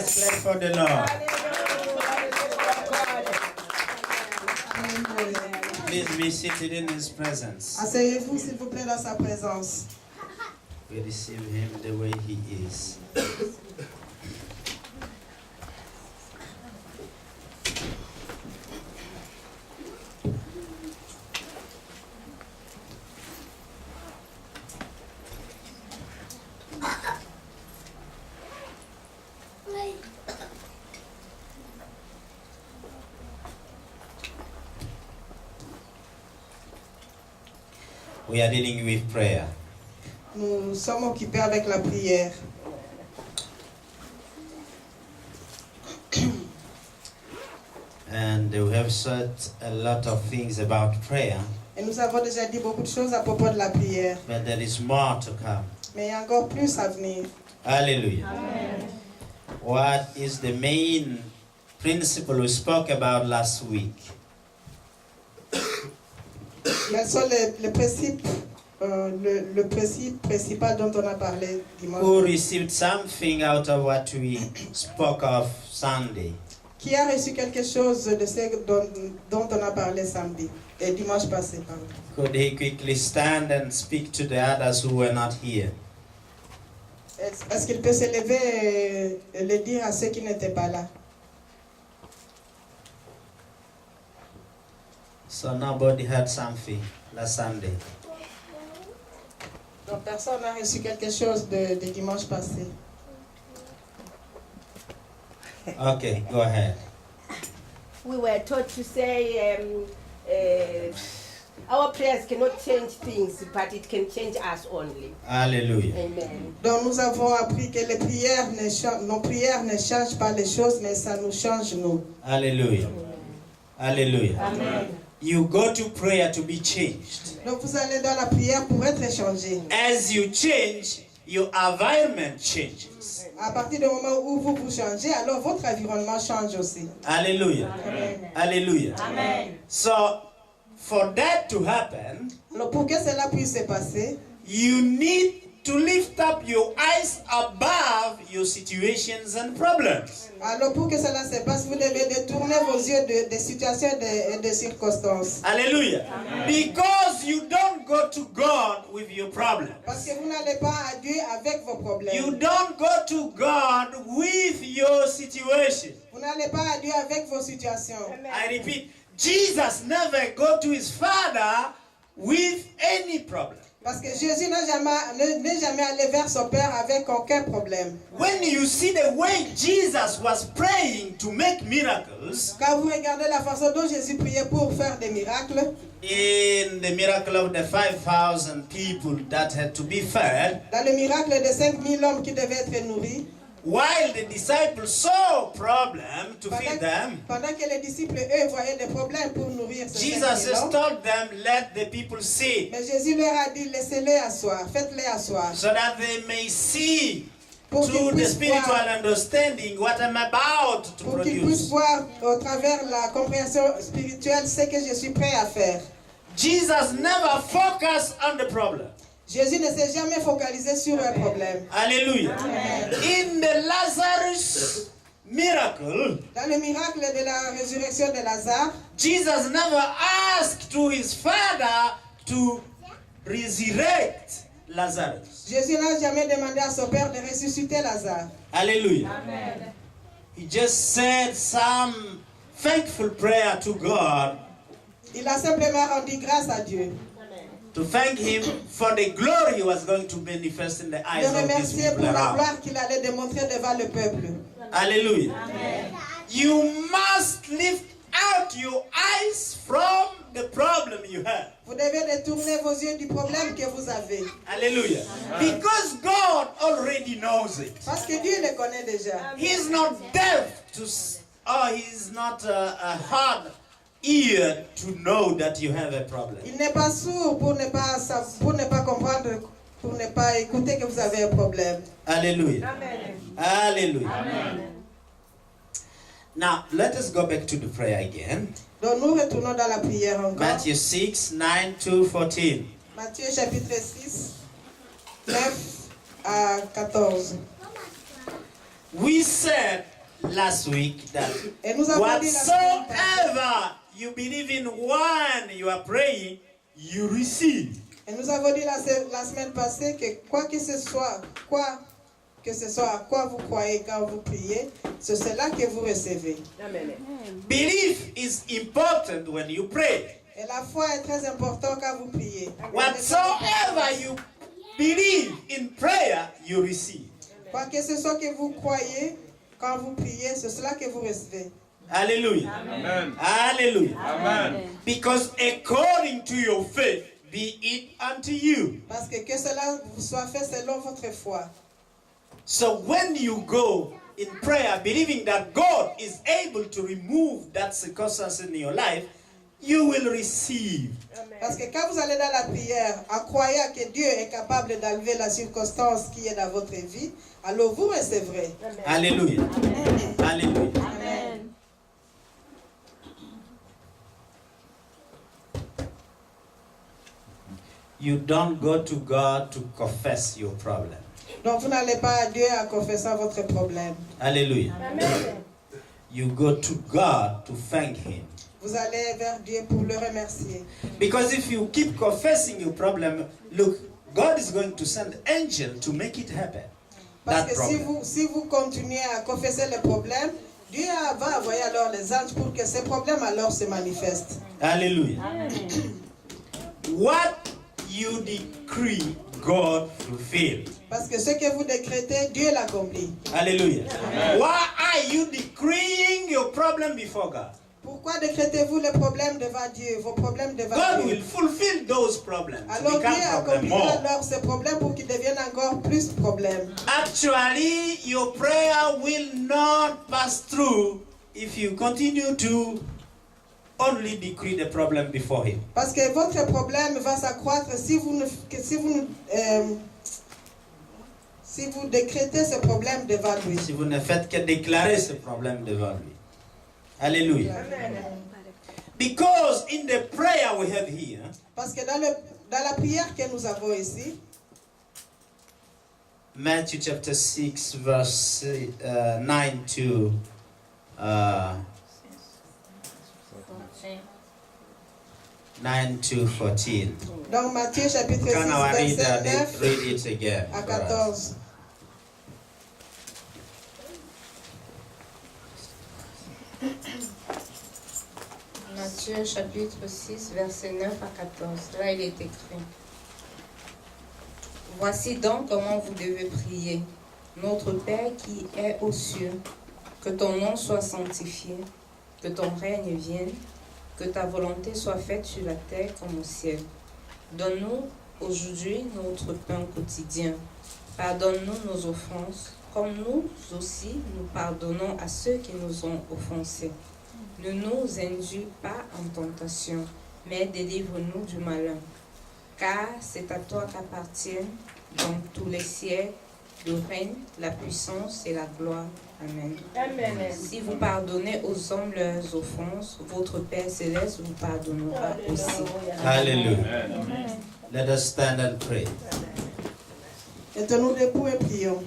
Let's pray for the Lord. Please be seated in His presence. Asseyez-vous s'il vous plaît dans sa présence. We receive Him the way He is. We are dealing with prayer. Nous sommes occupés avec la prière. And we have said a lot of things about prayer, Et nous avons déjà dit beaucoup de choses à propos de la prière. but there is more to come. Mais il y a encore plus à venir. Hallelujah. Amen. What is the main principle we spoke about last week? Quels sont les principes, le principe principal dont on a parlé dimanche? Who received something out of what we spoke of Sunday? Qui a reçu quelque chose de ce dont on a parlé samedi et dimanche passé, pardon. Could he quickly stand and speak to the others who were not here? Est-ce qu'il peut se lever et le dire à ceux qui n'étaient pas là? So nobody had something last Sunday. Donc personne n'a reçu quelque chose de dimanche passé. Okay, go ahead. We were taught to say our prayers cannot change things, but it can change us only. Hallelujah. Amen. Donc nous avons appris que nos prières ne changent pas les choses, mais ça nous change nous. Hallelujah. Hallelujah. Amen. You go to prayer to be changed. Donc vous allez dans la prière pour être changé. As you change, your environment changes. À partir du moment où vous vous changez, alors votre environnement change aussi. Hallelujah. Amen. Hallelujah. Amen. So, for that to happen, Alors pour que cela puisse se passer, you need to lift up your eyes above your situations and problems. alors pour que cela se passe, vous devez détourner vos yeux des situations et des circonstances. Hallelujah. Because you don't go to God with your problem. Parce que vous n'allez pas à Dieu avec vos You problèmes. don't go to God with your situation. Vous n'allez pas à Dieu avec vos situations. I repeat, Jesus never go to his Father with any problem. Parce que Jésus n'est jamais allé vers son Père avec aucun problème. When you see the way Jesus was praying to make miracles, Quand vous regardez la façon dont Jésus priait pour faire des miracles, in the miracle of the 5,000 people that had to be fed, dans le miracle des 5000 hommes qui devaient être nourris, while the disciples saw a problem to feed them, pendant que les disciples, eux, voyaient des problèmes pour nourrir ces 5000 Jesus hommes, told them, let the people see, mais Jésus leur a dit, laissez-les asseoir, faites-les asseoir, so that they may see pour qu'ils through the puissent spiritual voir, understanding what I'm about to pour qu'ils puissent produce. voir au travers la compréhension spirituelle ce que je suis prêt à faire. Jesus never focused on the problem. Jésus ne s'est jamais focalisé sur un problème. Hallelujah. In the Lazarus miracle, Dans le miracle de la résurrection de Lazare, Jesus never asked to his Father to resurrect Lazarus. Jésus n'a jamais demandé à son Père de ressusciter Lazare. Hallelujah. Amen. He just said some thankful prayer to God Il a simplement rendu grâce à Dieu. to thank him for the glory he was going to manifest in the De eyes of these remercier people pour la around. gloire qu'il allait démontrer devant le peuple. Hallelujah. You must lift out your eyes from the problem you have. Vous devez détourner vos yeux du problème que vous avez. Hallelujah. Because God already knows it. Parce que Dieu le connaît déjà. He's not deaf to, or he's not a hard ear to know that you have a problem. Il n'est pas sourd pour ne pas comprendre, pour ne pas écouter que vous avez un problème. Hallelujah. Amen. Hallelujah. Amen. Now, let us go back to the prayer again. Donc nous retournons dans la prière encore. Matthew 6, 9 to 14. Matthieu chapitre 6, 9 à 14. We said last week that Et nous avons dit la semaine passée, whatsoever you believe in when you are praying, you receive. et nous avons dit la semaine passée que quoi que ce soit à quoi vous croyez quand vous priez, c'est cela que vous recevez. Amen. Belief is important when you pray. Et la foi est très importante quand vous priez. Whatsoever you believe in prayer, you receive. Quoi que ce soit que vous croyez quand vous priez, c'est cela que vous recevez. Hallelujah. Amen. Hallelujah. Amen. Because according to your faith, be it unto you. Parce que cela vous soit fait selon votre foi. So when you go in prayer, believing that God is able to remove that circumstance in your life, you will receive. Parce que quand vous allez dans la prière, en croyant que Dieu est capable d'enlever la circonstance qui est dans votre vie, alors vous recevrez. Hallelujah. Hallelujah. Amen. You don't go to God to confess your problem. Donc vous n'allez pas à Dieu en confessant votre problème. Hallelujah. Amen. You go to God to thank Him. Vous allez vers Dieu pour le remercier. Because if you keep confessing your problem, look, God is going to send angel to make it happen. Parce That que problem. si vous continuez à confesser les problèmes, Dieu va envoyer alors les anges pour que ces problèmes alors se manifestent. Hallelujah. What you decree, God fulfill. Parce que ce que vous décrétez, Dieu l'accomplit. Hallelujah. Why are you decreeing your problem before God? Pourquoi décrétez-vous les problèmes devant Dieu, vos problèmes devant God Dieu? will fulfill those problems. To Alors Dieu become problem accomplira more. alors ces problèmes pour qu'ils deviennent encore plus problèmes. Actually, your prayer will not pass through if you continue to only decree the problem before Him. Parce que votre problème va s'accroître si vous décrétez ce problème devant lui. Si vous ne faites que déclarer ce problème devant lui. Hallelujah. Because in the prayer we have here, Parce que dans la prière que nous avons ici, Matthew chapter 6 verse 9 to 9 to 14. dans Matthieu chapitre 6, Can I read verset 9 it again? à for us? 14. Matthieu chapitre 6, verset 9 à 14. Là, il est écrit. Voici donc comment vous devez prier. Notre Père qui est aux cieux, que ton nom soit sanctifié, que ton règne vienne, que ta volonté soit faite sur la terre comme au ciel. Donne-nous aujourd'hui notre pain quotidien. Pardonne-nous nos offenses, comme nous aussi nous pardonnons à ceux qui nous ont offensés. Ne nous induis pas en tentation, mais délivre-nous du malin. Car c'est à toi qu'appartiennent dans tous les siècles le règne, la puissance et la gloire. Amen. Amen. Si vous pardonnez aux hommes leurs offenses, votre Père céleste vous pardonnera aussi. Hallelujah. Let us stand and pray. Mettons-nous debout et prions.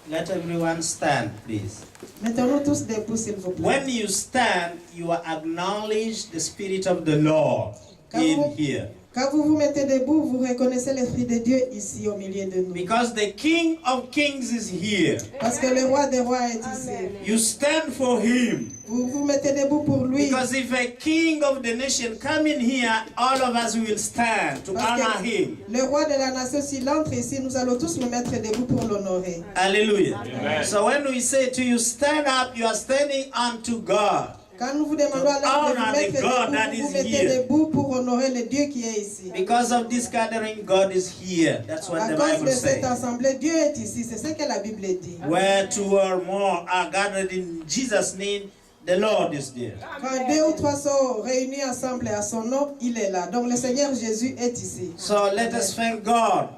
Let everyone stand, please. Mettons-nous tous debout, s'il vous plaît. When you stand, you acknowledge the Spirit of the Lord in here. Quand vous vous mettez debout, vous reconnaissez l'Esprit de Dieu ici au milieu de nous. Because the King of Kings is here. Parce que le roi des rois est ici. You stand for Him. Vous vous mettez debout pour lui. Because if a king of the nation come in here, all of us will stand to Parce honor que Him. le roi de la nation, s'il entre ici, nous allons tous nous mettre debout pour l'honorer. Hallelujah. So when we say to you, stand up, you are standing unto God. Quand nous vous demandons alors de vous mettre debout, vous vous mettez debout pour honorer le Dieu qui est ici. Because of this gathering, God is here. That's what À the cause Bible de cette says. assemblée, Dieu est ici. C'est ce que la Bible dit. Where two or more are gathered in Jesus' name, the Lord is there. Quand deux ou trois sont réunis ensemble à son nom, il est là. Donc le Seigneur Jésus est ici. So let us thank God.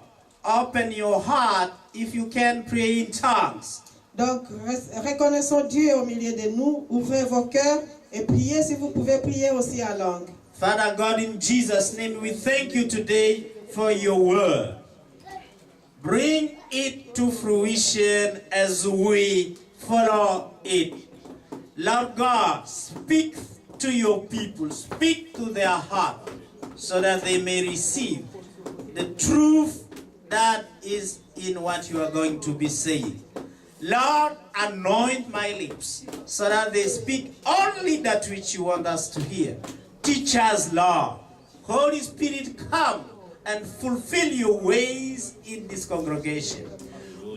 Open your heart if you can pray in tongues. Donc reconnaissons Dieu au milieu de nous. Ouvrez vos cœurs et priez si vous pouvez prier aussi en langue. Father God, in Jesus' name, we thank you today for your word. Bring it to fruition as we follow it. Lord God, speak to your people, speak to their heart, so that they may receive the truth that is in what you are going to be saying. Lord, anoint my lips, so that they speak only that which you want us to hear. Teach us, Lord. Holy Spirit, come and fulfill your ways in this congregation.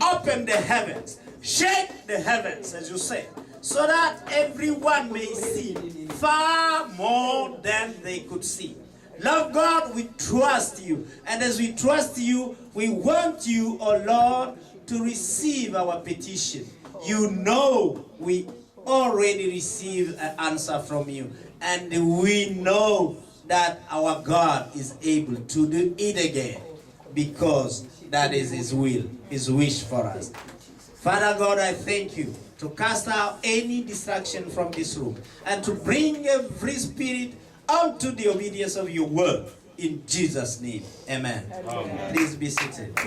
Open the heavens, shake the heavens, as you say, so that everyone may see far more than they could see. Lord God, we trust you. And as we trust you, we want you, oh Lord, to receive our petition. You know we already received an answer from you. And we know that our God is able to do it again, because that is his will, his wish for us. Father God, I thank you to cast out any distraction from this room and to bring every spirit unto the obedience of your word. In Jesus' name, amen. Amen. Please be seated.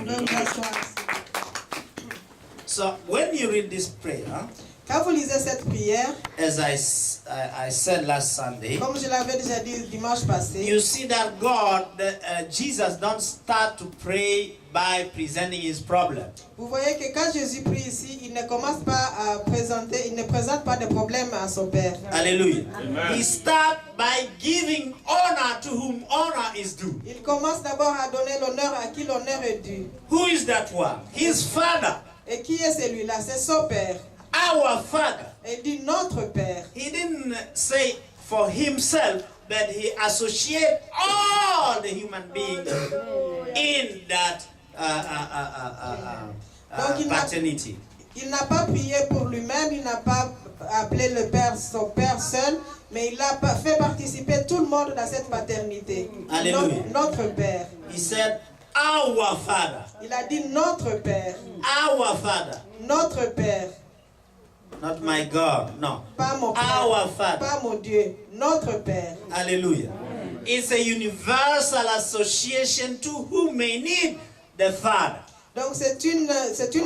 So when you read this prayer, quand vous lisez cette prière, as I said last Sunday, comme je l'avais déjà dit dimanche passé, you see that God, Jesus don't start to pray by presenting his problem. Vous voyez que quand Jésus prie ici, il ne commence pas à présenter, il ne présente pas de problème à son Père. Hallelujah. Amen. He starts by giving honor to whom honor is due. Il commence d'abord à donner l'honneur à qui l'honneur est dû. Who is that one? His father. Et qui est celui-là? C'est son Père. Our Father. Il dit notre Père. He didn't say for himself, but he associated all the human beings in that paternity. Il n'a pas prié pour lui-même, il n'a pas appelé le Père son Père seul, mais il a fait participer tout le monde dans cette paternité. Alléluia. Notre Père. He said, our Father. Il a dit notre Père. Our Father. Notre Père. Not my God, no. Pas mon Père. Our Father. Pas mon Dieu. Notre Père. Hallelujah. It's a universal association to who may need the Father. Donc c'est une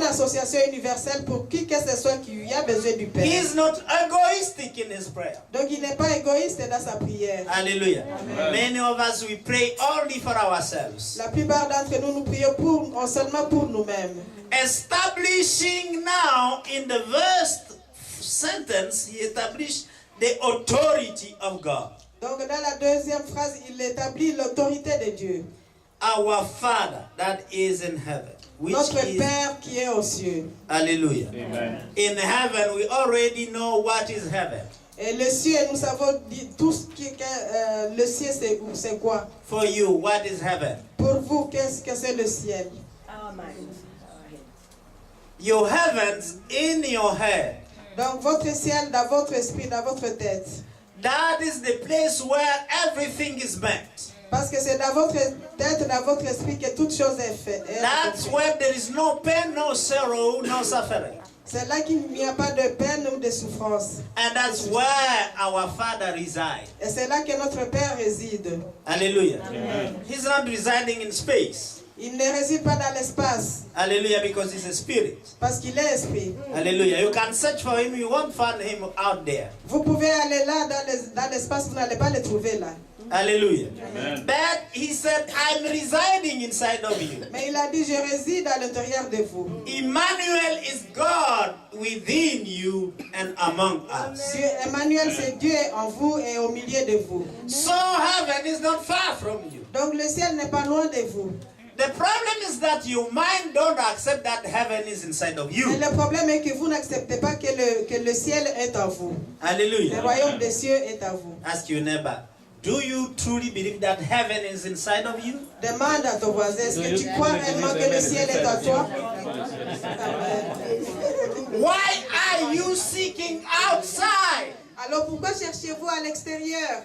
association universelle pour qui que ce soit qui a besoin du Père. He is not egoistic in his prayer. Donc il n'est pas égoïste dans sa prière. Hallelujah. Amen. Many of us we pray only for ourselves. La plupart d'entre nous prions seulement pour nous-mêmes. Establishing now in the first sentence, he established the authority of God. Donc dans la deuxième phrase, il établit l'autorité de Dieu. Our Father that is in heaven. Notre Père qui est aux cieux. Hallelujah. Amen. In heaven, we already know what is heaven. Et le ciel, nous savons tout ce qui est le ciel, c'est quoi? For you, what is heaven? Pour vous, qu'est-ce que c'est le ciel? Our minds. Your heavens in your head. Donc votre ciel dans votre esprit, dans votre tête. That is the place where everything is meant. Parce que c'est dans votre tête, dans votre esprit que toute chose est faite. That's where there is no pain, no sorrow, no suffering. C'est là qu'il n'y a pas de peine ou de souffrance. And that's where our Father resides. Et c'est là que notre Père réside. Hallelujah. Amen. He's not residing in space. Il ne réside pas dans l'espace. Hallelujah, because he's a spirit. Parce qu'il est esprit. Hallelujah. You can search for him, you won't find him out there. Vous pouvez aller là dans l'espace, vous n'allez pas le trouver là. Hallelujah. Amen. But he said, I'm residing inside of you. Mais il a dit, je réside à l'intérieur de vous. Emmanuel is God within you and among us. Dieu, Emmanuel, c'est Dieu en vous et au milieu de vous. So heaven is not far from you. Donc le ciel n'est pas loin de vous. The problem is that your mind don't accept that heaven is inside of you. Mais le problème est que vous n'acceptez pas que le ciel est en vous. Hallelujah. Le royaume des cieux est en vous. Ask your neighbor, do you truly believe that heaven is inside of you? Demande à ton voisin, est-ce que tu crois réellement que le ciel est en toi? Why are you seeking outside? Alors pourquoi cherchez-vous à l'extérieur?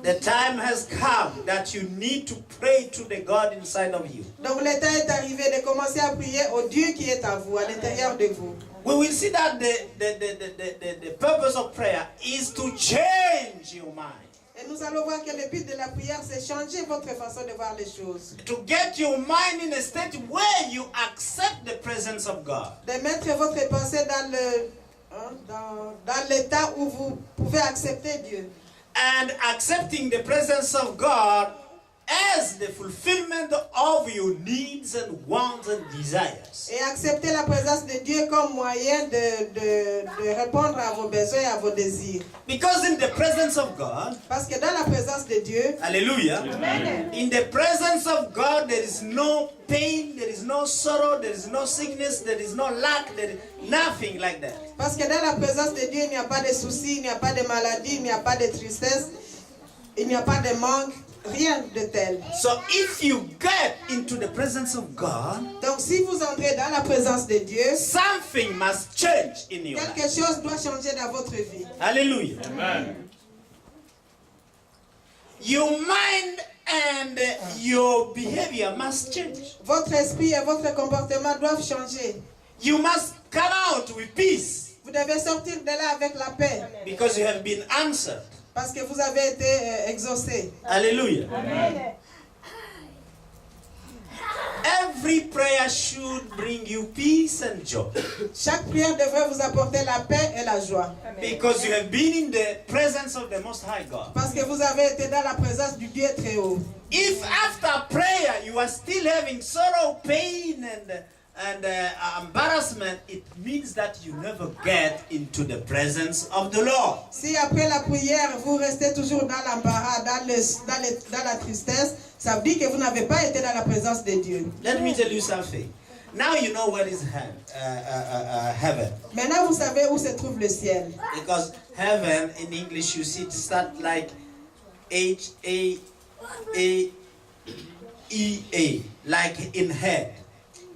The time has come that you need to pray to the God inside of you. Donc le temps est arrivé de commencer à prier au Dieu qui est en vous, à l'intérieur de vous. We will see that the purpose of prayer is to change your mind. Et nous allons voir que le but de la prière, c'est changer votre façon de voir les choses. To get your mind in a state where you accept the presence of God. De mettre votre pensée dans l'état où vous pouvez accepter Dieu. And accepting the presence of God as the fulfillment of your needs and wants and desires. Et accepter la présence de Dieu comme moyen de répondre à vos besoins et à vos désirs. Because in the presence of God, Parce que dans la présence de Dieu, hallelujah, in the presence of God there is no pain, there is no sorrow, there is no sickness, there is no lack, there is nothing like that. parce que dans la présence de Dieu, il n'y a pas de soucis, il n'y a pas de maladie, il n'y a pas de tristesse, il n'y a pas de manque. Rien de tel. So if you get into the presence of God, Donc si vous entrez dans la présence de Dieu, something must change in your quelque life. chose doit changer dans votre vie. Hallelujah. Amen. Your mind and your behavior must change. Votre esprit et votre comportement doivent changer. You must come out with peace Vous devez sortir de là avec la paix because you have been answered. parce que vous avez été exaucé. Hallelujah. Every prayer should bring you peace and joy Chaque prière devrait vous apporter la paix et la joie. because you have been in the presence of the Most High God. Parce que vous avez été dans la présence du Dieu très haut. If after prayer you are still having sorrow, pain, and embarrassment, it means that you never get into the presence of the Lord. Si après la prière, vous restez toujours dans l'embarras, dans la tristesse, ça veut dire que vous n'avez pas été dans la présence de Dieu. Let me tell you something. Now you know what is heaven. Maintenant, vous savez où se trouve le ciel. Because heaven, in English, you see it start like H-A-E-A, like in head.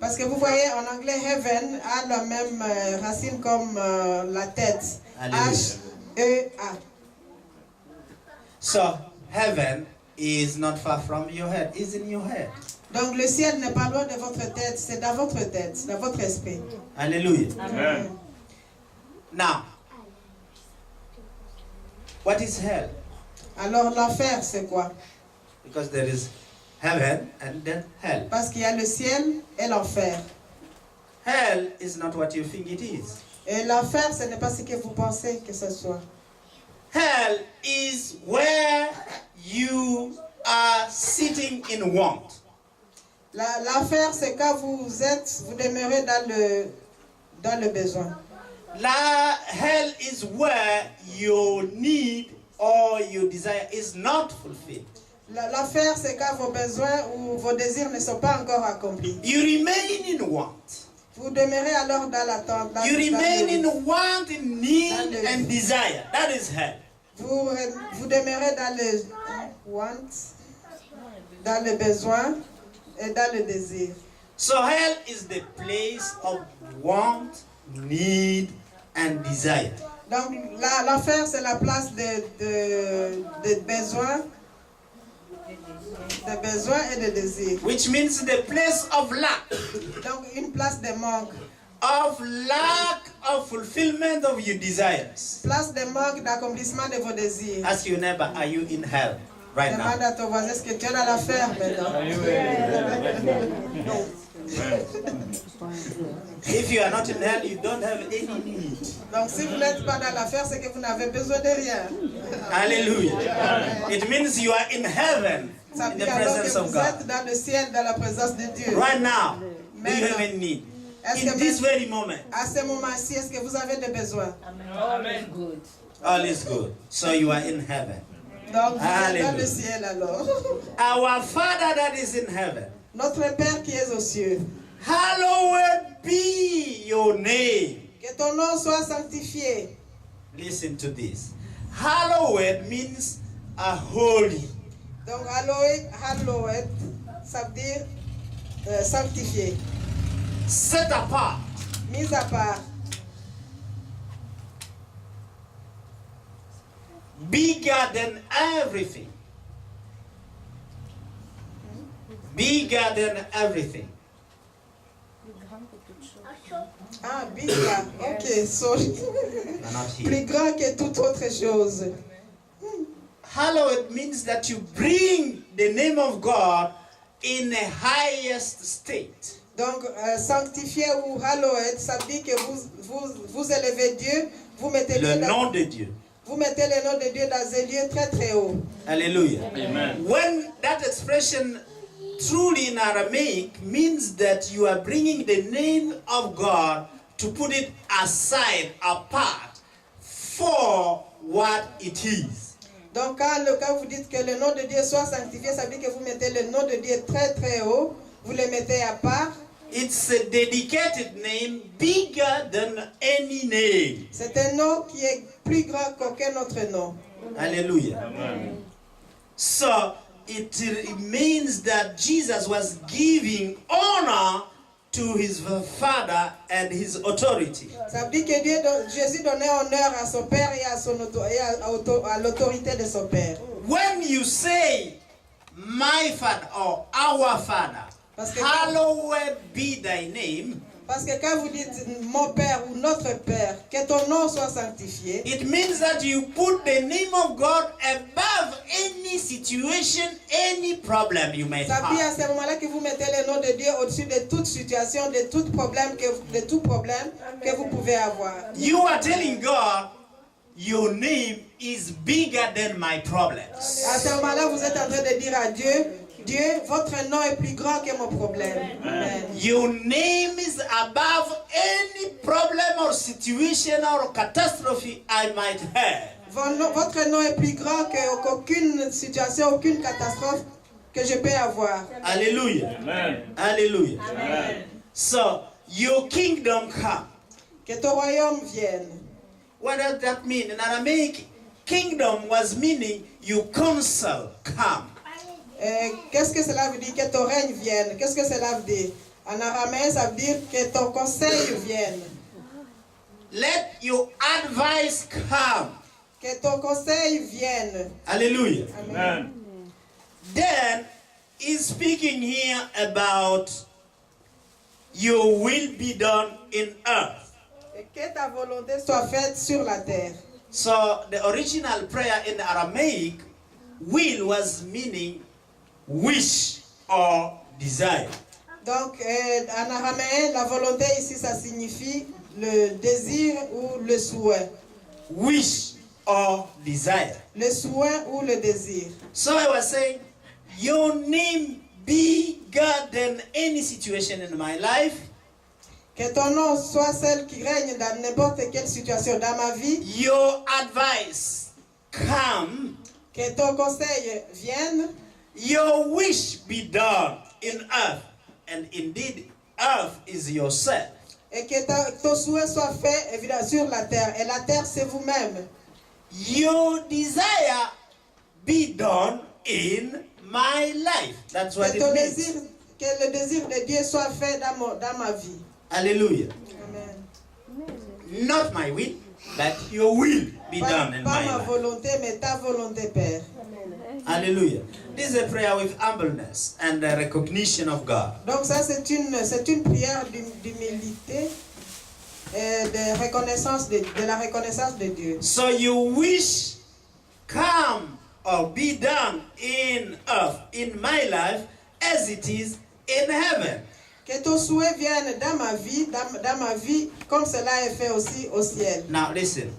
Parce que vous voyez, en anglais, heaven a la même racine comme la tête. Alléluia. H-E-A. So, heaven is not far from your head, it's in your head. Donc le ciel n'est pas loin de votre tête, c'est dans votre tête, dans votre esprit. Hallelujah. Amen. Now, what is hell? Alors l'enfer, c'est quoi? Because there is heaven and then hell. Parce qu'il y a le ciel et l'enfer. Hell is not what you think it is. Et l'enfer, ce n'est pas ce que vous pensez que ce soit. Hell is where you are sitting in want. L'enfer, c'est quand vous demeurez dans le besoin. Hell is where your need or your desire is not fulfilled. L'enfer, c'est quand vos besoins ou vos désirs ne sont pas encore accomplis. You remain in want. Vous demeurez alors dans l'attente. You remain in want, in need, and desire. That is hell. Vous demeurez dans le want, dans le besoin et dans le désir. So hell is the place of want, need, and desire. Donc l'enfer, c'est la place de besoins et de désirs. Which means the place of lack. Donc une place de manque. Of lack of fulfillment of your desires. Place de manque d'accomplissement de vos désirs. Ask your neighbor, are you in hell right Demande now? à ton voisin, est-ce que tu es dans l'enfer maintenant? If you are not in hell, you don't have any need. Donc si vous n'êtes pas dans l'enfer, c'est que vous n'avez besoin de rien. Hallelujah. It means you are in heaven, Ça in veut the dire alors que presence of vous God. êtes dans le ciel, dans la présence de Dieu. Right now, do you have any need? Est-ce In que this very moment, à ce moment-ci, est-ce que vous avez des besoins? Amen. Good. all is good. So you are in heaven. Donc vous êtes dans Alléluia. le ciel alors. Our Father that is in heaven, Notre Père qui est aux cieux, hallowed be your name. que ton nom soit sanctifié. Listen to this. Hallowed means a holy. Donc hallowed, ça veut dire sanctifié, Set apart. mis à part, Bigger than everything. Bigger than everything. ah bigger, ok, sorry. You're not here. Plus grand que toute autre chose. hallowed means that you bring the name of God in a highest state. Donc, sanctifié ou hallowed, ça veut dire que vous élevez Dieu, vous mettez Le Dieu nom de Dieu. vous mettez le nom de Dieu dans un lieu très très haut. Hallelujah. Amen. When that expression truly in Aramaic means that you are bringing the name of God to put it aside, apart, for what it is. Donc, quand vous dites que le nom de Dieu soit sanctifié, ça veut dire que vous mettez le nom de Dieu très très haut, vous le mettez à part. It's a dedicated name bigger than any name. C'est un nom qui est plus grand qu'aucun autre nom. Hallelujah. Amen. So it means that Jesus was giving honor to his Father and his authority. Ça veut dire que Jésus donnait honneur à son Père et à l'autorité de son Père. When you say my Father or our Father, Parce que hallowed be thy name, Parce que quand vous dites mon Père ou notre Père, que ton nom soit sanctifié, it means that you put the name of God above any situation, any problem you may ça veut dire à have. ce moment-là que vous mettez le nom de Dieu au-dessus de toute situation, de tout problème que vous pouvez avoir. You are telling God, your name is bigger than my problems. À ce moment-là, vous êtes en train de dire à Dieu, Dieu, votre nom est plus grand que mon problème. Amen. Your name is above any problem or situation or catastrophe I might have. Votre nom est plus grand qu'aucune situation, aucune catastrophe que je peux avoir. Hallelujah. Amen. Hallelujah. Amen. So, your kingdom come. Que ton royaume vienne. What does that mean? In Aramaic, kingdom was meaning your counsel come. Qu'est-ce que cela veut dire? Que ton règne vienne. Qu'est-ce que cela veut dire? En araméen, ça veut dire que ton conseil vienne. Let your advice come. Que ton conseil vienne. Hallelujah. Amen. Then, he's speaking here about your will be done in earth. Et que ta volonté soit faite sur la terre. So, the original prayer in Aramaic, will was meaning wish or desire. Donc, en araméen, la volonté ici, ça signifie le désir ou le souhait. Wish or desire. Le souhait ou le désir. So I was saying, your name bigger than any situation in my life. Que ton nom soit celle qui règne dans n'importe quelle situation dans ma vie. Your advice come. Que ton conseil vienne. Your wish be done in earth. And indeed, earth is yourself. Et que ton souhait soit fait évidemment sur la terre. Et la terre, c'est vous-même. Your desire be done in my life. That's what Que, ton it désir, means. que le désir de Dieu soit fait dans ma vie. Hallelujah. Amen. Not my will, but your will be done in Pas my ma life. volonté, mais ta volonté, Père. Hallelujah. This is a prayer with humbleness and the recognition of God. Donc ça, c'est une prière d'humilité et de reconnaissance de la reconnaissance de Dieu. So your wish come or be done in earth, in my life, as it is in heaven. Que ton souhait vienne dans ma vie, comme cela est fait aussi au ciel. Now listen.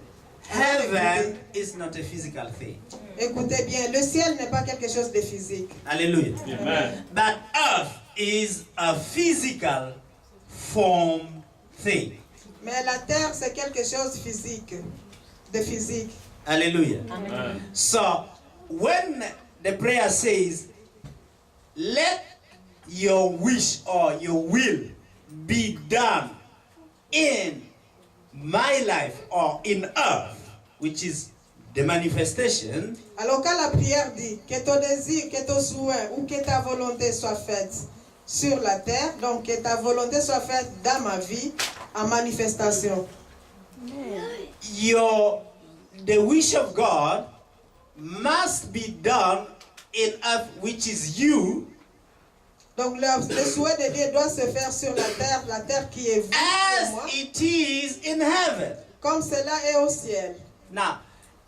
Heaven is not a physical thing. Écoutez bien, le ciel n'est pas quelque chose de physique. Hallelujah. Amen. But earth is a physical form thing. Mais la terre, c'est quelque chose de physique. Hallelujah. Amen. So when the prayer says, let your wish or your will be done in my life or in earth, which is the manifestation, Alors quand la prière dit que ton désir, que ton souhait ou que ta volonté soit faite sur la terre, donc que ta volonté soit faite dans ma vie en manifestation. the wish of God must be done in earth, which is you, Donc le souhait de Dieu doit se faire sur la terre qui est vue pour as moi, it is in heaven. comme cela est au ciel. Now,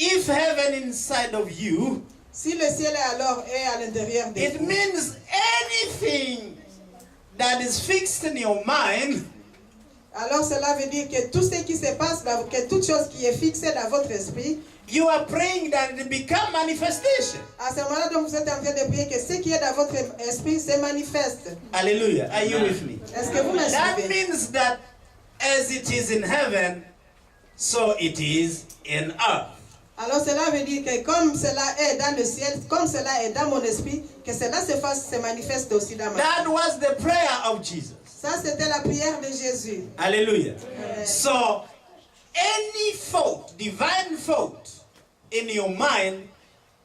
if heaven inside of you, Si le ciel est à l'intérieur de it vous, means anything that is fixed in your mind alors cela veut dire que tout ce qui se passe, que toute chose qui est fixée dans votre esprit, you are praying that it become manifestation. à ce moment-là, donc vous êtes en train de prier que ce qui est dans votre esprit se manifeste. Hallelujah. Are you with me? Est-ce que vous me That suivez? means that as it is in heaven, so it is in earth. Alors cela veut dire que comme cela est dans le ciel, comme cela est dans mon esprit, que cela se manifeste aussi dans ma vie. That was the prayer of Jesus. Ça, c'était la prière de Jésus. Hallelujah. Amen. So, any thought, divine thought in your mind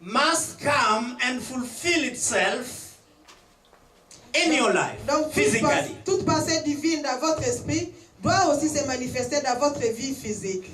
must come and fulfill itself in your life, Donc, physically. toute pensée divine dans votre esprit doit aussi se manifester dans votre vie physique.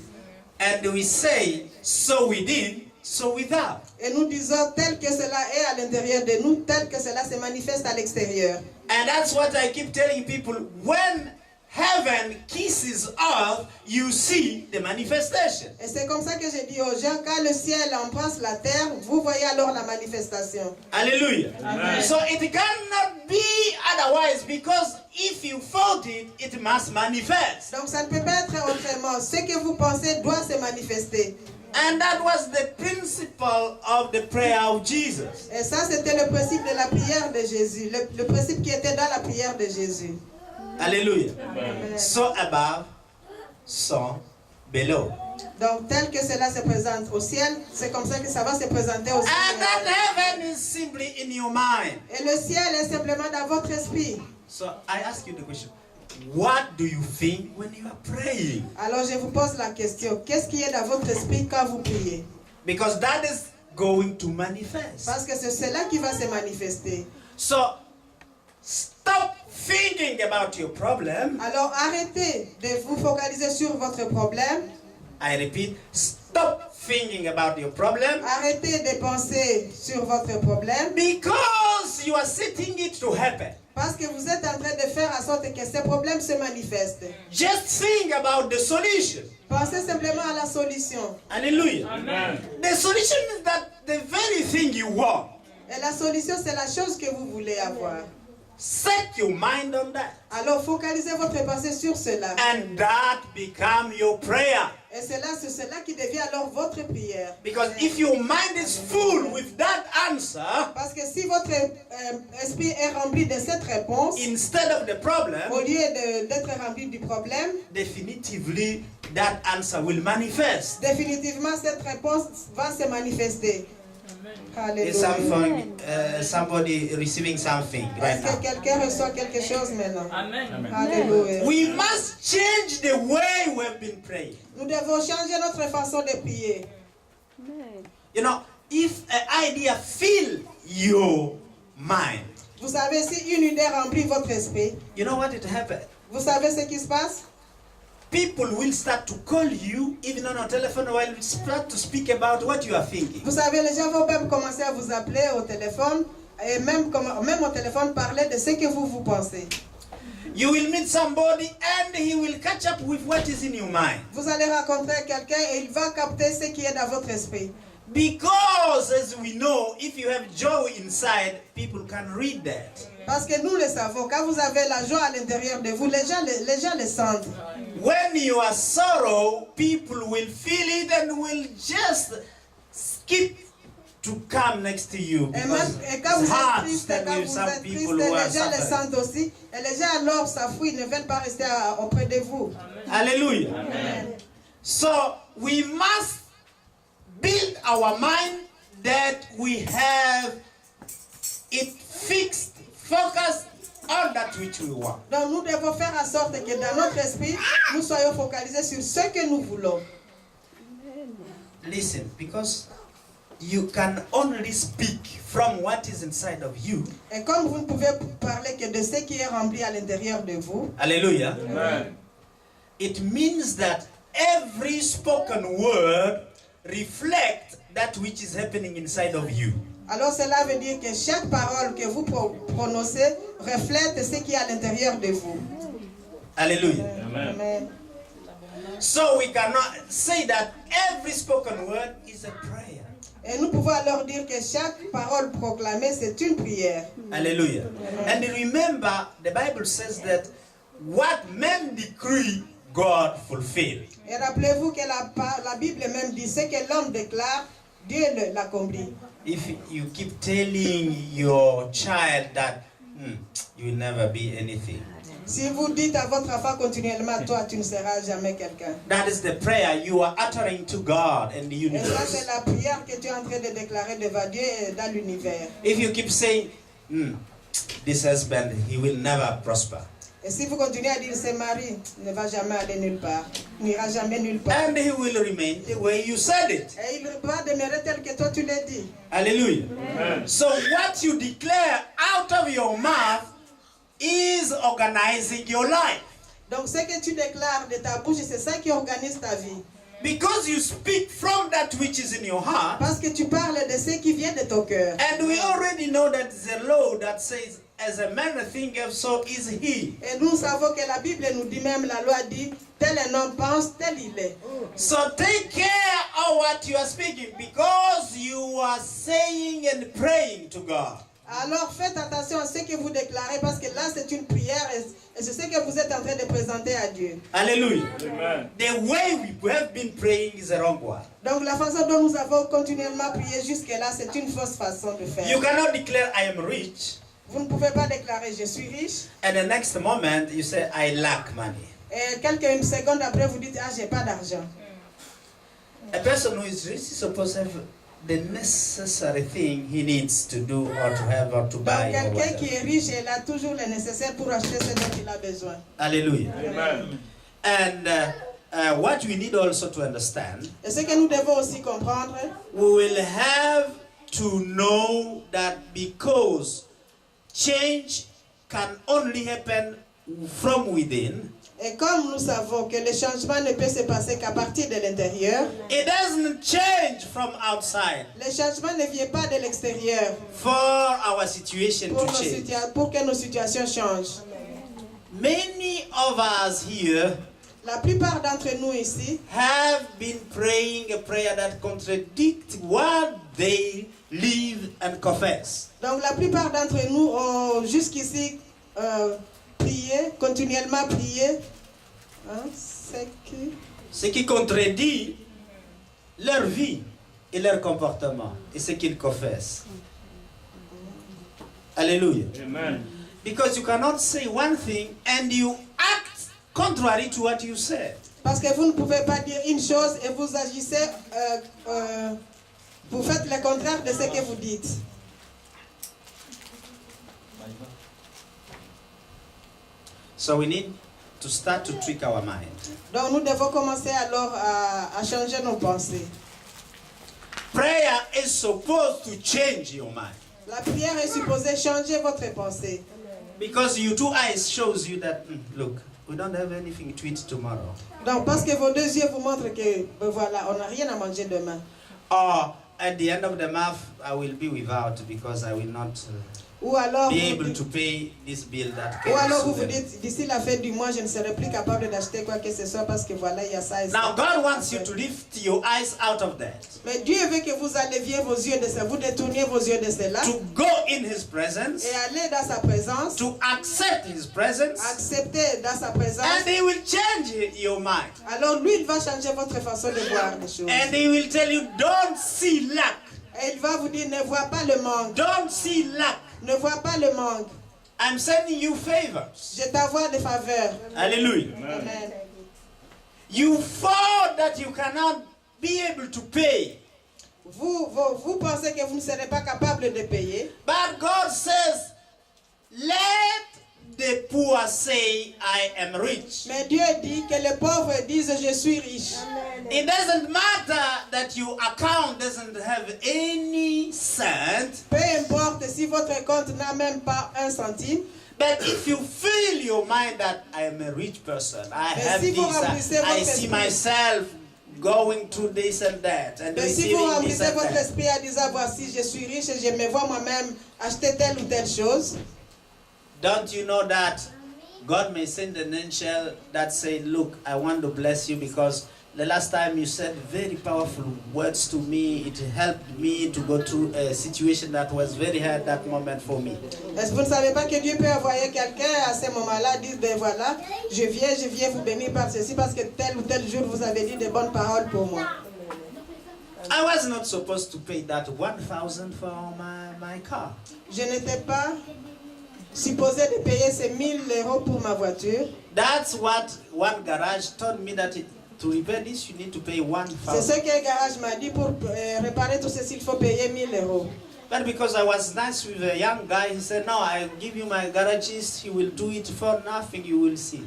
And we say, so within, so without. Et nous disons tel que cela est à l'intérieur de nous, tel que cela se manifeste à l'extérieur. And that's what I keep telling people. When heaven kisses earth, you see the manifestation. Et c'est comme ça que je dis aux gens, quand le ciel embrasse la terre, vous voyez alors la manifestation. Hallelujah. Amen. So it cannot be otherwise, because if you thought it, it must manifest. Donc ça ne peut pas être autrement. Ce que vous pensez doit se manifester. And that was the principle of the prayer of Jesus. Et ça, c'était le principe de la prière de Jésus. Le principe qui était dans la prière de Jésus. Hallelujah. Amen. So above, so below. Donc tel que cela se présente au ciel, c'est comme ça que ça va se présenter au ciel. And that heaven is simply in your mind. Et le ciel est simplement dans votre esprit. So I ask you the question, what do you think when you are praying? Alors je vous pose la question, qu'est-ce qui est dans votre esprit quand vous priez? Because that is going to manifest. Parce que c'est cela qui va se manifester. So stop thinking about your problem. Alors arrêtez de vous focaliser sur votre problème. I repeat, stop thinking about your problem Arrêtez de penser sur votre problème. because you are setting it to happen. Parce que vous êtes en train de faire en sorte que ces problèmes se manifestent. Just think about the solution. Pensez simplement à la solution. Hallelujah. Amen. The solution is that the very thing you want. Et la solution, c'est la chose que vous voulez avoir. Set your mind on that. Alors focalisez votre pensée sur cela. And that become your prayer. Et c'est cela qui devient alors votre prière. Because if your mind is full with that answer, Parce que si votre esprit est rempli de cette réponse, instead of the problem, au lieu d'être rempli du problème, definitively that answer will manifest. définitivement cette réponse va se manifester. Is Alléluia. somebody receiving something right Est-ce que now? quelqu'un reçoit quelque chose maintenant? Amen. Alléluia. We must change the way we've been praying. Nous devons changer notre façon de prier. You know, if an idea fill your mind, Vous savez, si une idée remplit votre esprit, you know what it happened? vous savez ce qui se passe? People will start to call you, even on a telephone, while you start to speak about what you are thinking. Vous savez, les gens vont même commencer à vous appeler au téléphone et même au téléphone parler de ce que vous pensez. You will meet somebody and he will catch up with what is in your mind. Vous allez rencontrer quelqu'un et il va capter ce qui est dans votre esprit. Because, as we know, if you have joy inside, people can read that. Parce que nous le savons, quand vous avez la joie à l'intérieur de vous, les gens le sentent. When you are sorrow, people will feel it and will just skip to come next to you. Et quand vous It's hard êtes to triste, stand quand with vous some êtes triste, people who are les gens le suffering. sentent aussi. Et les gens alors s'enfuient, ne veulent pas rester auprès de vous. Hallelujah. Amen. So we must build our mind that we have it fixed, focused on that which we want. Donc nous devons faire en sorte que dans notre esprit, nous soyons focalisés sur ce que nous voulons. Listen, because you can only speak from what is inside of you. Et comme vous ne pouvez parler que de ce qui est rempli à l'intérieur de vous, Hallelujah. Amen. It means that every spoken word reflects that which is happening inside of you. alors cela veut dire que chaque parole que vous prononcez reflète ce qui est à l'intérieur de vous. Hallelujah. Amen. Amen. So we cannot say that every spoken word is a prayer. Et nous pouvons alors dire que chaque parole proclamée, c'est une prière. Hallelujah. And remember, the Bible says that what men decree, God fulfill. Et rappelez-vous que la Bible même dit ce que l'homme déclare, Dieu l'accomplit. If you keep telling your child that you will never be anything, Si vous dites à votre enfant continuellement, toi tu ne seras jamais quelqu'un. that is the prayer you are uttering to God and the Et ça c'est universe. la prière que tu es en train de déclarer devant Dieu et dans l'univers. If you keep saying, this husband, he will never prosper. Et si vous continuez à dire ce mari ne va jamais aller nulle part, n'ira jamais nulle part. And he will remain the way you said it. Et il va demeurer tel que toi tu l'as dit. Hallelujah. So what you declare out of your mouth is organizing your life. Donc ce que tu déclares de ta bouche, c'est ça qui organise ta vie. Because you speak from that which is in your heart. Parce que tu parles de ce qui vient de ton cœur. And we already know that the law that says, as a man thinketh, so is he. Et nous savons que la Bible nous dit même, la loi dit, tel un homme pense, tel il est. So take care of what you are speaking, because you are saying and praying to God. Alors faites attention à ce que vous déclarez, parce que là c'est une prière et c'est ce que vous êtes en train de présenter à Dieu. Hallelujah. Amen. The way we have been praying is the wrong one. Donc la façon dont nous avons continuellement prié jusque-là, c'est une fausse façon de faire. You cannot declare I am rich, Vous ne pouvez pas déclarer je suis riche, and the next moment you say I lack money. et quelques secondes après vous dites ah j'ai pas d'argent. A person who is rich is supposed to have the necessary thing he needs to do or to have or to Donc buy or quelqu'un qui whatever. est riche, il a toujours le nécessaire pour acheter ce dont il a besoin. Hallelujah. Amen. And what we need also to understand, Et ce que nous devons aussi comprendre, we will have to know that because change can only happen from within, et comme nous savons que le changement ne peut se passer qu'à partir de l'intérieur, it doesn't change from outside le changement ne vient pas de l'extérieur for our situation pour, to change. pour que nos situations changent. Many of us here La plupart d'entre nous ici have been praying a prayer that contradicts what they live and confess. Donc la plupart d'entre nous ont jusqu'ici prié, continuellement prié, hein, Ce qui contredit leur vie et leur comportement et ce qu'ils confessent. Alléluia. Amen. Because you cannot say one thing and you act contrary to what you said. Parce que vous ne pouvez pas dire une chose et vous agissez, vous faites le contraire de ce que vous dites. So we need to start to trick our mind. Donc nous devons commencer alors à changer nos pensées. Prayer is supposed to change your mind. La prière est supposée changer votre pensée. Because your two eyes shows you that, look, we don't have anything to eat tomorrow. Donc parce que vos deux yeux vous montrent que ben voilà, on n'a rien à manger demain. Or at the end of the month, I will be without because I will not Ou alors, be able to pay this bill that ou alors vous comes. vous dites, d'ici la fin du mois, je ne serai plus capable d'acheter quoi que ce soit parce que voilà, il y a ça et ça. Now God wants you to lift your eyes out of that. Mais Dieu veut que vous enleviez vos yeux de ça, vous détourniez vos yeux de cela To go in His presence, et aller dans sa présence, to accept His presence, accepter dans sa présence. and He will change your mind. Alors lui, il va changer votre façon de voir les choses. And He will tell you, don't see lack. Et il va vous dire, ne vois pas le manque. Don't see lack. Ne vois pas le manque. I'm sending you favors. Je t'envoie des faveurs. Hallelujah. Amen. You thought that you cannot be able to pay. Vous pensez que vous ne serez pas capable de payer. But God says, let the poor say, I am rich. Mais Dieu dit que les pauvres disent, je suis riche. It doesn't matter that your account doesn't have any cent, Peu importe si votre compte n'a même pas un centime. but if you fill your mind that I am a rich person, I Mais have si vous remplissez this, I votre see esprit- myself going through this and that, and Mais si vous receiving this remplissez and votre that. esprit en disant, voici, je suis riche et je me vois moi-même acheter telle ou telle chose. Don't you know that God may send an angel that say, look, I want to bless you because the last time you said very powerful words to me, it helped me to go through a situation that was very hard at that moment for me. Est-ce que vous ne savez pas que Dieu peut envoyer quelqu'un à ce moment-là, dire, ben voilà, je viens vous bénir par ceci parce que tel ou tel jour vous avez dit de bonnes paroles pour moi. I was not supposed to pay that 1,000 for my car. Je n'étais pas supposé de payer ces 1000 euros pour ma voiture. That's what one garage told me, that to repair this you need to pay 1,000. C'est ce qu'un garage m'a dit, pour réparer tout ceci, il faut payer 1000 euros. But because I was nice with a young guy, he said, no, I'll give you my garagist, he will do it for nothing, you will see.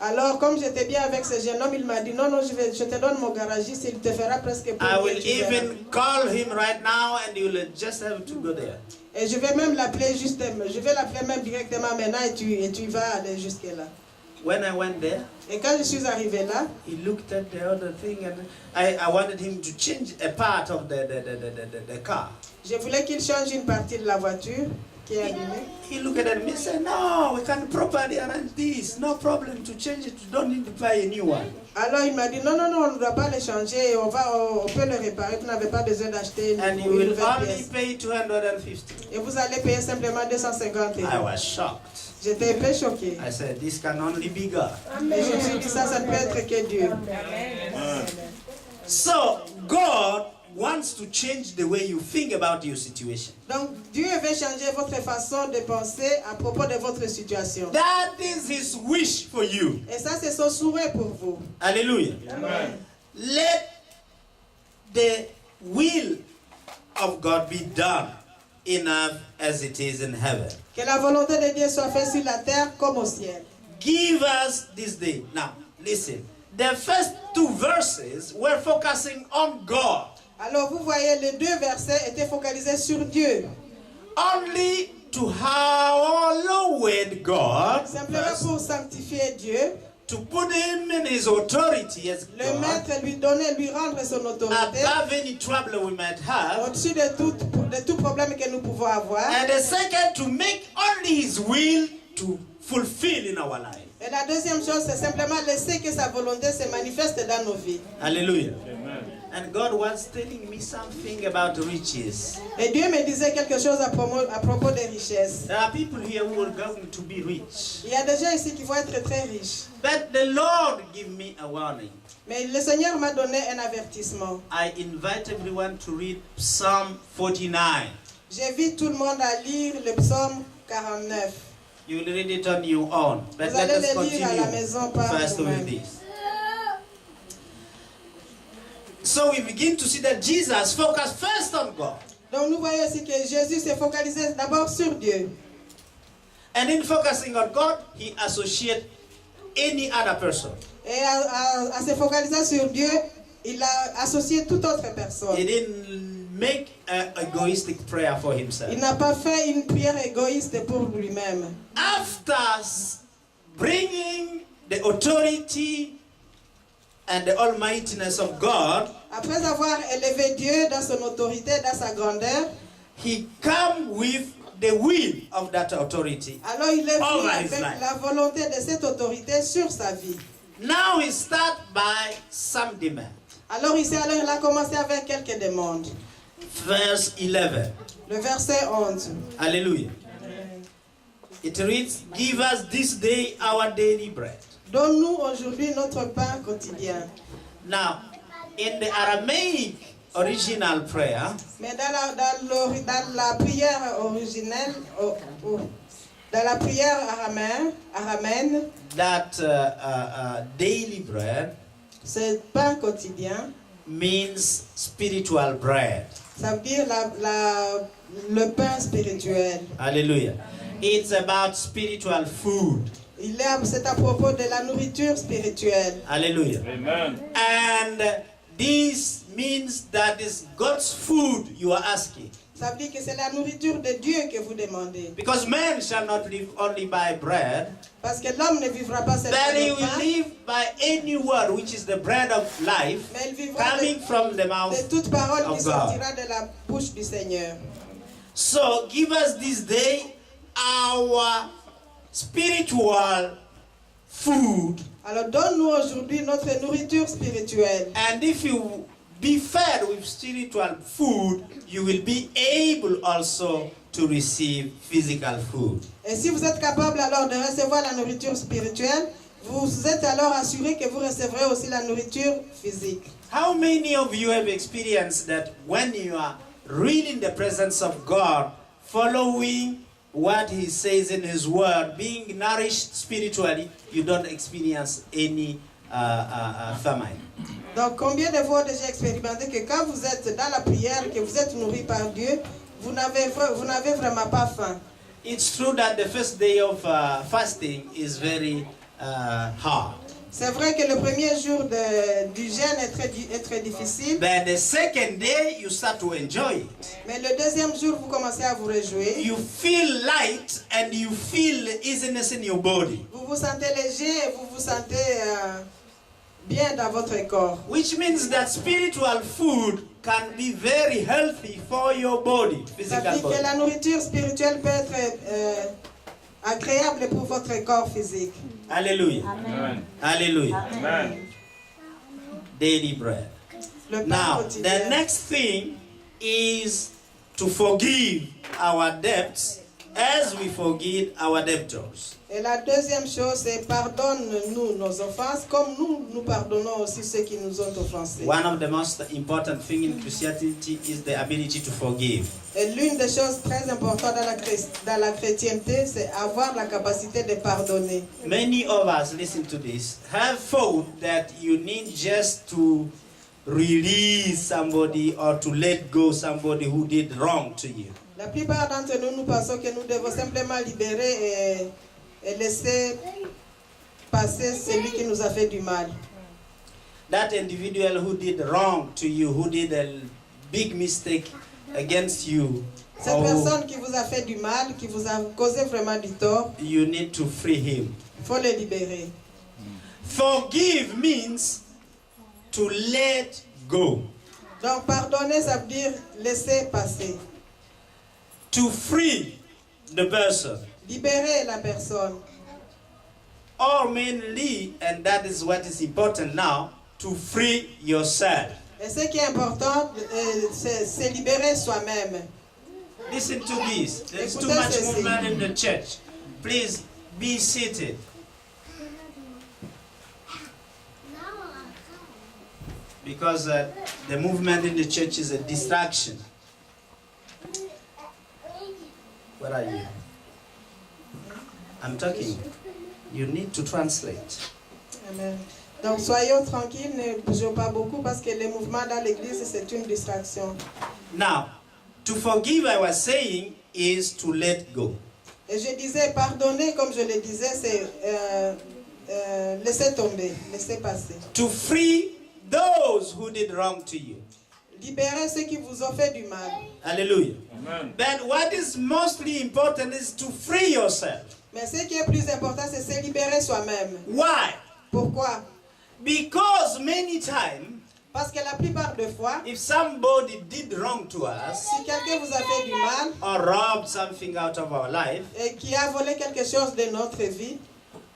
Alors, comme j'étais bien avec ce jeune homme, il m'a dit, non, je te donne mon garagiste, il te fera presque pour I rien, will tu verras. even call him right now and you will just have to go there. Et je vais même l'appeler même directement maintenant et tu vas aller jusque là. When I went there, Et quand je suis arrivé là, he looked at the other thing and I wanted him to change a part of the car. je voulais qu'il change une partie de la voiture qui est abîmée. He looked at me and said, no, we can properly arrange this. No problem to change it. You don't need to buy a new one. Alors il m'a dit, non, on ne doit pas le changer, on peut le réparer, vous n'avez pas besoin d'acheter And une you will nouvelle only pièce. pay 250. Et vous allez payer simplement 250 I euros. was shocked. J'étais un peu choquée. I said, this can only be God. Et je me suis dit, ça ne peut être que Dieu. So, God wants to change the way you think about your situation. Donc Dieu veut changer votre façon de penser à propos de votre situation. That is His wish for you. Et ça, c'est son souhait pour vous. Hallelujah. Amen. Let the will of God be done in earth as it is in heaven. Que la volonté de Dieu soit faite sur la terre comme au ciel. Give us this day. Now, listen. The first two verses were focusing on God. Alors vous voyez, les deux versets étaient focalisés sur Dieu. Only to hallowed God, Simplement pour sanctifier Dieu, to put Him in His authority as le God, mettre, lui donner, lui rendre son autorité, above any trouble we might have. au-dessus de tout problème que nous pouvons avoir. And the second, to make only His will to fulfill in our life. Et la deuxième chose, c'est simplement laisser que sa volonté se manifeste dans nos vies. Hallelujah. And God was telling me something about riches. Et Dieu me disait quelque chose à propos des richesses. There are people here who are going to be rich. Il y a des gens ici qui vont être très riches. But the Lord gave me a warning. Mais le Seigneur m'a donné un avertissement. I invite everyone to read Psalm 49. J'invite tout le monde à lire le psaume 49. You will read it on your own. But Vous let allez us le lire à la maison continue par first with vous-même. this. So we begin to see that Jesus focused first on God. Donc nous voyons aussi que Jésus s'est focalisé d'abord sur Dieu. And in focusing on God, he associated any other person. Et à se focaliser sur Dieu, il a associé toute autre He personne. didn't make an egoistic prayer for himself. Il n'a pas fait une prière égoïste pour lui-même. After bringing the authority and the almightiness of God, Après avoir élevé Dieu dans son autorité, dans sa grandeur, he come with the will of that authority. alors il est Over venu his avec life. la volonté de cette autorité sur sa vie. Now he start by some demand. Alors il a commencé avec quelques demandes. Verse 11. Le verset 11. Hallelujah. It reads, give us this day our daily bread. Donne-nous aujourd'hui notre pain quotidien. Now, in the Aramaic original prayer, Mais dans la prière originelle, dans la prière araméenne, that daily bread ce pain quotidien, means spiritual bread. ça veut dire le pain spirituel. Hallelujah. It's about spiritual food. C'est à propos de la nourriture spirituelle. Hallelujah. Amen. And this means that it's God's food you are asking. Ça veut dire que c'est la nourriture de Dieu que vous demandez. Because man shall not live only by bread, Parce que l'homme ne vivra pas but seulement he de will pain, live by any word which is the bread of life mais il vivra coming from the mouth de toute parole qui of God. sortira de la bouche du Seigneur. So give us this day our spiritual food. Alors donne-nous aujourd'hui notre nourriture spirituelle. And if you be fed with spiritual food, you will be able also to receive physical food. Et si vous êtes capable alors de recevoir la nourriture spirituelle, vous êtes alors assuré que vous recevrez aussi la nourriture physique. How many of you have experienced that when you are really in the presence of God, following what He says in His Word, being nourished spiritually, you don't experience any famine? Donc combien de vous avez déjà expérimenté que quand vous êtes dans la prière, que vous êtes nourri par Dieu, vous n'avez vraiment pas faim? It's true that the first day of fasting is very hard. C'est vrai que le premier jour du jeûne est très difficile, But the second day, you start to enjoy it. mais le deuxième jour, vous commencez à vous réjouir. You feel light and you feel easiness in your body. Vous vous sentez léger et vous vous sentez bien dans votre corps. Which means that spiritual food can be very healthy for your body, Ça physical veut dire body. que la nourriture spirituelle peut être agréable pour votre corps physique. Hallelujah. Amen. Hallelujah. Amen. Daily bread. Le pain Now, the quotidien. next thing is to forgive our debts as we forgive our debtors. Et la deuxième chose, c'est pardonne-nous nos offenses, comme nous pardonnons aussi ceux qui nous ont offensés. One of the most important things in Christianity is the ability to forgive. Et l'une des choses très importantes dans la chrétienté, c'est avoir la capacité de pardonner. Many of us, listen to this, have thought that you need just to release somebody or to let go somebody who did wrong to you. La plupart d'entre nous, nous pensons que nous devons simplement libérer et laisser passer celui qui nous a fait du mal. That individual who did wrong to you, who did a big mistake against you, Cette or personne qui vous a fait du mal, qui vous a causé vraiment du tort, you need to free him. il faut le libérer. Forgive means to let go. Donc pardonner, ça veut dire laisser passer. To free the person. Libérer la personne. Or mainly, and that is what is important now, to free yourself. Et ce qui est important, c'est libérer soi-même. Listen to this. There's too Écoutez much ceci. movement in the church. Please be seated. Because the movement in the church is a distraction. Where are you? I'm talking. You need to translate. Amen. Donc soyons tranquilles, ne bougeons pas beaucoup parce que le mouvement dans l'église, c'est une distraction. Now, to forgive, I was saying, is to let go. Et je disais, pardonner, comme je le disais, c'est laisser tomber, laisser passer. To free those who did wrong to you. Libérer ceux qui vous ont fait du mal. Hallelujah. Amen. But what is mostly important is to free yourself. Mais ce qui est plus important, c'est se libérer soi-même. Why? Pourquoi? Because many times, Parce que la plupart des fois, if somebody did wrong to us si quelqu'un vous a fait du mal or robbed something out of our life, et qui a volé quelque chose de notre vie,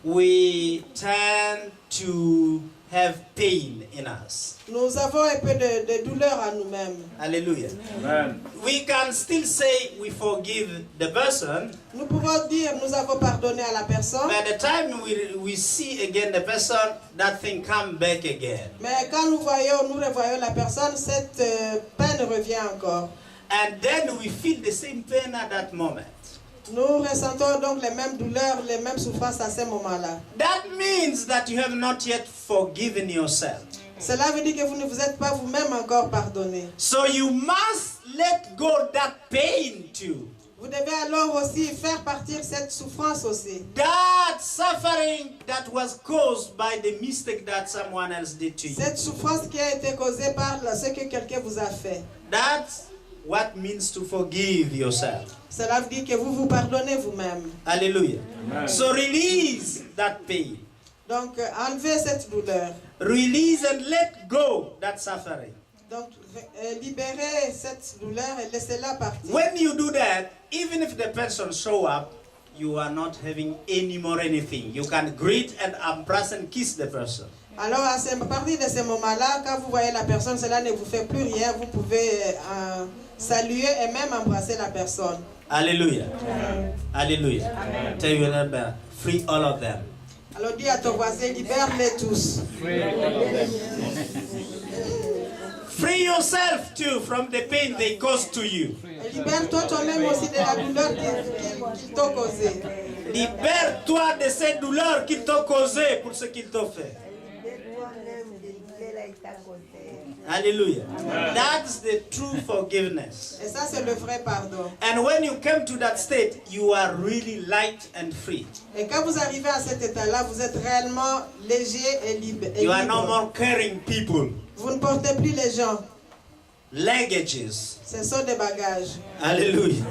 we tend to have pain in us. nous avons un peu de douleur à nous-mêmes. Hallelujah. Amen. We can still say we forgive the person, Nous pouvons dire nous avons pardonné à la personne, but the time we see again the person, that thing come back again. mais quand nous revoyons la personne, cette peine revient encore. And then we feel the same pain at that moment. Nous ressentons donc les mêmes douleurs, les mêmes souffrances à ce moment-là. That means that you have not yet forgiven yourself. Cela veut dire que vous ne vous êtes pas vous-même encore pardonné. So you must let go that pain too. Vous devez alors aussi faire partir cette souffrance aussi. That suffering that was caused by the mistake that someone else did to you. Cette souffrance qui a été causée par ce que quelqu'un vous a fait. That's what means to forgive yourself. Cela veut dire que vous vous pardonnez vous-même. Hallelujah. Amen. So release that pain. Donc enlevez cette douleur. Release and let go that suffering. Donc libérez cette douleur et laissez-la partir. When you do that, even if the person show up, you are not having any more anything. You can greet and embrace and kiss the person. Alors, à partir de ce moment-là, quand vous voyez la personne, cela ne vous fait plus rien. Vous pouvez saluer et même embrasser la personne. Hallelujah. Hallelujah. Tell your neighbor, free all of them. Alors, dis à ton voisin, libère-les tous. Free yourself too from the pain they caused to you. Et libère-toi toi-même aussi de la douleur qu'ils t'ont causée. Libère-toi de ces douleurs qu'ils t'ont causées pour ce qu'ils t'ont fait. Hallelujah. That's the true forgiveness. Et ça, c'est le vrai pardon. And when you come to that state, you are really light and free. Et quand vous arrivez à cet état-là, vous êtes réellement léger et libre. You are no more carrying people. Vous ne portez plus les gens. Luggages. Ce sont des bagages. Hallelujah.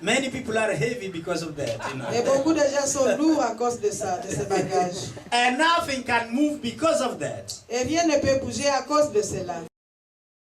Many people are heavy because of that. You know? Et beaucoup de gens sont lourds à cause de ça, de ces bagages. And nothing can move because of that. Et rien ne peut bouger à cause de cela.